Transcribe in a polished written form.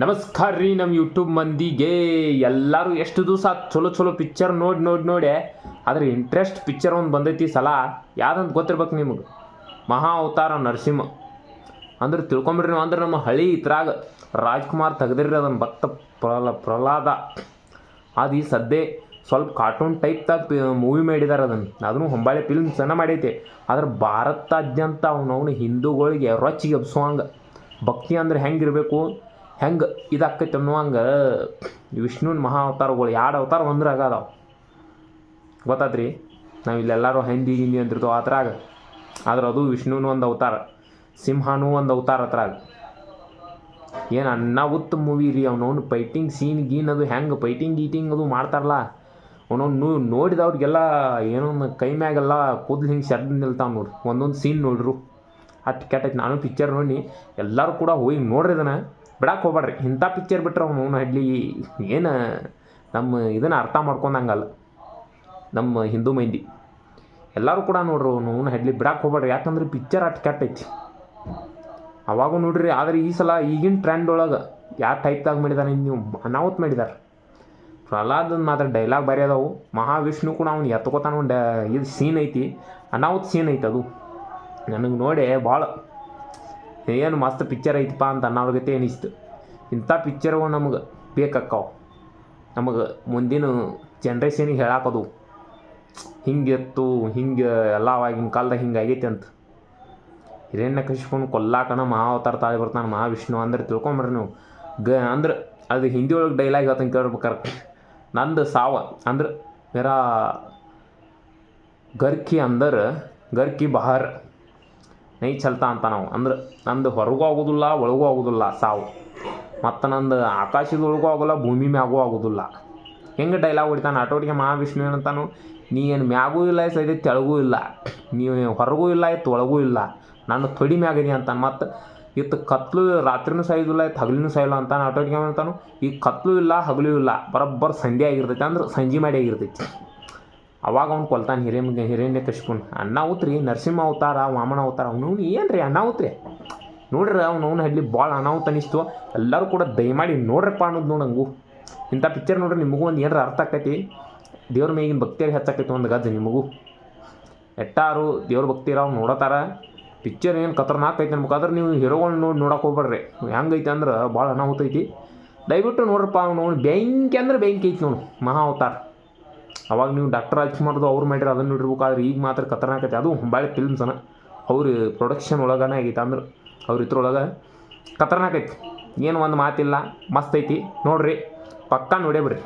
ನಮಸ್ಕಾರ ರೀ ನಮ್ಮ ಯೂಟ್ಯೂಬ್ ಮಂದಿಗೆ. ಎಲ್ಲರೂ ಎಷ್ಟು ದಿವಸ ಚಲೋ ಚಲೋ ಪಿಕ್ಚರ್ ನೋಡಿ ಆದರೆ ಇಂಟ್ರೆಸ್ಟ್ ಪಿಕ್ಚರ್ ಒಂದು ಬಂದೈತಿ ಸಲ ಯಾವ್ದಂತ ಗೊತ್ತಿರ್ಬೇಕು ನಿಮಗೆ. ಮಹಾ ಅವತಾರ ನರಸಿಂಹ ಅಂದ್ರೆ ತಿಳ್ಕೊಂಬಿಡ್ರಿ ನೀವು. ಅಂದ್ರೆ ನಮ್ಮ ಹಳಿ ಇದ್ರಾಗ ರಾಜ್ಕುಮಾರ್ ತೆಗೆದಿರ್ರಿ ಅದನ್ನು ಭಕ್ತ ಪ್ರಹ್ಲಾದ ಅದು ಈ ಸದ್ಯ ಸ್ವಲ್ಪ ಕಾರ್ಟೂನ್ ಟೈಪ್ದಾಗ ಮೂವಿ ಮಾಡಿದ್ದಾರೆ. ಅದನ್ನು ಹೊಂಬಾಳೆ ಫಿಲ್ಮ್ ಚೆನ್ನಾಗಿ ಮಾಡೈತೆ. ಆದ್ರೆ ಭಾರತಾದ್ಯಂತ ಅವನವನು ಹಿಂದೂಗಳಿಗೆ ರೊಚ್ಚಿಗೆ ಎಬ್ಸುವಂಗೆ ಭಕ್ತಿ ಅಂದ್ರೆ ಹೆಂಗಿರಬೇಕು, ಹೆಂಗೆ ಇದಾಕೈತೆ ಅನ್ನುವಂಗೆ ವಿಷ್ಣುವಿನ ಮಹಾ ಅವತಾರಗಳು 2 ಅವತಾರ ಒಂದ್ರ ಆಗದಾವ ಗೊತ್ತಾತ್ರಿ. ನಾವು ಇಲ್ಲೆಲ್ಲರೂ ಹಿಂದಿ ಅಂತಿರ್ತಾವೆ ಅದ್ರಾಗ, ಆದ್ರೆ ಅದು ವಿಷ್ಣುವಿನ ಒಂದು ಅವತಾರ, ಸಿಂಹನೂ ಒಂದು ಅವತಾರ ಅದ್ರಾಗ. ಏನು ಅನ್ನಾವುತ್ತ ಮೂವಿ ರೀ. ಅವನವನು ಫೈಟಿಂಗ್ ಸೀನ್ ಗೀನ್ ಅದು ಹೆಂಗೆ ಫೈಟಿಂಗ್ ಗೀಟಿಂಗ್ ಅದು ಮಾಡ್ತಾರಲ್ಲ, ಅವನವನು ನೋಡಿದವ್ರಿಗೆಲ್ಲ ಏನೋ ಕೈ ಮ್ಯಾಗೆಲ್ಲ ಕೂದಲು ಹಿಂಗೆ ಶರ್ದ್ ನಿಲ್ತಾವೆ ನೋಡ್ರಿ. ಒಂದೊಂದು ಸೀನ್ ನೋಡ್ರು ಅಷ್ಟು ಕೆಟ್ಟೈತೆ. ನಾನು ಪಿಕ್ಚರ್ ನೋಡಿ ಎಲ್ಲರೂ ಕೂಡ ಹೋಗಿ ನೋಡ್ರಿ, ಇದನ್ನು ಬಿಡಕ್ಕೆ ಹೋಗ್ಬೇಡ್ರಿ. ಇಂಥ ಪಿಕ್ಚರ್ ಬಿಟ್ರೆ ಅವನು ಹಡ್ಲಿ ಏನು ನಮ್ಮ ಇದನ್ನು ಅರ್ಥ ಮಾಡ್ಕೊಂಡಂಗಲ್ಲ ನಮ್ಮ ಹಿಂದೂ ಮಂದಿ. ಎಲ್ಲರೂ ಕೂಡ ನೋಡ್ರಿ ಅವನು ಹಡ್ಲಿ ಬಿಡಕ್ಕೆ ಹೋಗ್ಬೇಡ್ರಿ. ಯಾಕಂದ್ರೆ ಪಿಕ್ಚರ್ ಅಷ್ಟು ಕೆಟ್ಟೈತಿ. ಅವಾಗೂ ನೋಡ್ರಿ. ಆದರೆ ಈ ಸಲ ಈಗಿನ ಟ್ರೆಂಡ್ ಒಳಗೆ ಯಾವ ಟೈಪ್ದಾಗ ಮಾಡಿದಾರೆ ನೀವು, ಅನಾಹುತ ಮಾಡಿದ್ದಾರೆ. ಪ್ರಹ್ಲಾದನ ಮಾತ್ರ ಡೈಲಾಗ್ ಬರೀ ಅದಾವು. ಮಹಾವಿಷ್ಣು ಕೂಡ ಅವ್ನು ಎತ್ಕೋತಾನ ಒಂದು ಇದು ಸೀನ್ ಐತಿ, ಅನಾಹುತ ಸೀನ್ ಐತಿ. ಅದು ನನಗೆ ನೋಡಿ ಭಾಳ ಏನು ಮಸ್ತ್ ಪಿಕ್ಚರ್ ಐತಪ್ಪ ಅಂತ ಅನ್ನೋರ್ಗತೆ ಅನಿಸ್ತು. ಇಂಥ ಪಿಕ್ಚರ್ಗಳು ನಮಗೆ ಬೇಕಾಕ್ಕವು. ನಮಗೆ ಮುಂದಿನ ಜನ್ರೇಷನಿಗೆ ಹೇಳಾಕೋದು ಹಿಂಗೆತ್ತು ಹಿಂಗೆ ಎಲ್ಲ ಅವಾಗಿನ ಕಾಲದಾಗ ಹಿಂಗೆ ಆಗೈತೆ ಅಂತ. ಹಿರಣ್ಯಕಶಿಪುನ ಕೊಲ್ಲಾಕನ ಮಹಾವತಾರ ತಾಳಿ ಬರ್ತಾನೆ ಮಹಾವಿಷ್ಣು ಅಂದ್ರೆ ತಿಳ್ಕೊಂಬರ್ರಿ ನೀವು. ಅಂದ್ರೆ ಅದು ಹಿಂದಿ ಒಳಗೆ ಡೈಲಾಗ್ ಹೇಳ್ತಾನೆ ಕೇಳ್ಬೇಕಾರೆ, ನಂದು ಸಾವ ಅಂದ್ರೆ ಮೇರಾ ಗರ್ಕಿ ಅಂದ್ರೆ ಗರ್ಕಿ ಬಹಾರ್ ನೈ ಚಲ್ತಾ ಅಂತ. ನಾವು ಅಂದ್ರೆ ನಂದು ಹೊರಗೂ ಆಗೋದಿಲ್ಲ ಒಳಗೂ ಆಗೋದಿಲ್ಲ ಸಾವು, ಮತ್ತು ನಂದು ಆಕಾಶದೊಳಗೂ ಆಗೋಲ್ಲ ಭೂಮಿ ಮ್ಯಾಗೂ ಆಗೋದಿಲ್ಲ. ಹೆಂಗೆ ಡೈಲಾಗ್ ಹೊಡಿತಾನೆ ಆಟೋಟಿಗೆ ಮಹಾವಿಷ್ಣು ಏನಂತಾನು, ನೀ ಏನು ಮ್ಯಾಗೂ ಇಲ್ಲ ಸೈದೆ ತೆಳಗೂ ಇಲ್ಲ, ನೀವು ಹೊರಗೂ ಇಲ್ಲ ಇತ್ತು ಒಳಗೂ ಇಲ್ಲ, ನಾನು ತೊಡಿ ಮ್ಯಾಗದಿ ಅಂತಾನೆ. ಮತ್ತು ಇತ್ತು ಕತ್ಲು ರಾತ್ರಿನೂ ಸಾಯೋದಿಲ್ಲ ಇತ್ತು ಹಗಲಿನೂ ಸಾಯಿಲ್ಲ ಅಂತಾನೆ. ಆಟೋಟಿಗೆ ಅಂತಾನು ಈಗ ಕತ್ಲು ಇಲ್ಲ ಹಗಲೂ ಇಲ್ಲ, ಬರೋಬ್ಬರ ಸಂಧ್ಯೆ ಆಗಿರ್ತೈತಿ ಅಂದ್ರೆ ಸಂಜೆ ಮಾಡಿ ಆಗಿರ್ತೈತಿ. ಅವಾಗ ಅವ್ನು ಕೊಲ್ತಾನೆ ಹಿರಣ್ಯಕಶಿಪುನ. ಅನ್ನಾಹುತ ರೀ. ನರಸಿಂಹ ಅವತಾರ ವಾಮನ ಅವತಾರ ಅವನು ಏನು ರೀ ಅನಾಹುತ ರೀ. ನೋಡ್ರಿ ಅವ್ನು ಹಡ್ಲಿ ಭಾಳ ಅನಾಹುತ ಅನಿಸ್ತು. ಎಲ್ಲರೂ ಕೂಡ ದಯಮಾಡಿ ನೋಡ್ರಪ್ಪ ಅನ್ನೋದು ನೋಡಂಗು. ಇಂಥ ಪಿಕ್ಚರ್ ನೋಡ್ರಿ, ನಿಮಗೂ ಒಂದು ಏನಾರ ಅರ್ಥ ಆಕೈತಿ. ದೇವ್ರ ಮೇಗಿನ ಭಕ್ತಿಯಾಗಿ ಹೆಚ್ಚಾಕೈತಿ ಒಂದು ಗಜ್ಜೆ ನಿಮಗೂ. ಎಟ್ಟಾರು ದೇವ್ರ ಭಕ್ತಿ ಇರೋ ನೋಡತ್ತಾರ. ಪಿಕ್ಚರ್ ಏನು ಖತರ್ನಾಕ್ ಐತೆ ಅನ್ಬೇಕಾದ್ರೆ ನೀವು ಹೀರೋಗಳನ್ನ ನೋಡಕ್ಕೆ ಹೋಗ್ಬೇಡ್ರಿ. ಹೆಂಗೈತೆ ಅಂದ್ರೆ ಭಾಳ ಅನಾಹುತ ಐತಿ. ದಯವಿಟ್ಟು ನೋಡ್ರಪ್ಪ. ಅವ್ನು ಬೆಂಕಿ ಅಂದ್ರೆ ಬೆಂಕಿ ಐತಿ ನೋಡು ಮಹಾ ಅವತಾರ. ಅವಾಗ ನೀವು ಡಾಕ್ಟರ್ ರಾಜ್ಕುಮಾರ್ದು ಅವ್ರು ಮಾಡಿರಿ ಅದನ್ನು ನೋಡಿರ್ಬೇಕಾದ್ರೆ ಈಗ ಮಾತ್ರ ಖತರ್ನಾಕ್ ಐತಿ. ಅದು ಭಾಳ ಫಿಲ್ಮ್ಸನ ಅವ್ರ ಪ್ರೊಡಕ್ಷನ್ ಒಳಗನೆ ಆಗೈತೆ. ಅಂದ್ರೆ ಅವ್ರ ಇದ್ರೊಳಗೆ ಖತರ್ನಾಕ್ ಐತಿ. ಏನು ಒಂದು ಮಾತಿಲ್ಲ, ಮಸ್ತ್ ಐತಿ. ನೋಡ್ರಿ, ಪಕ್ಕಾ ನೋಡೇ ಬಿಡ್ರಿ.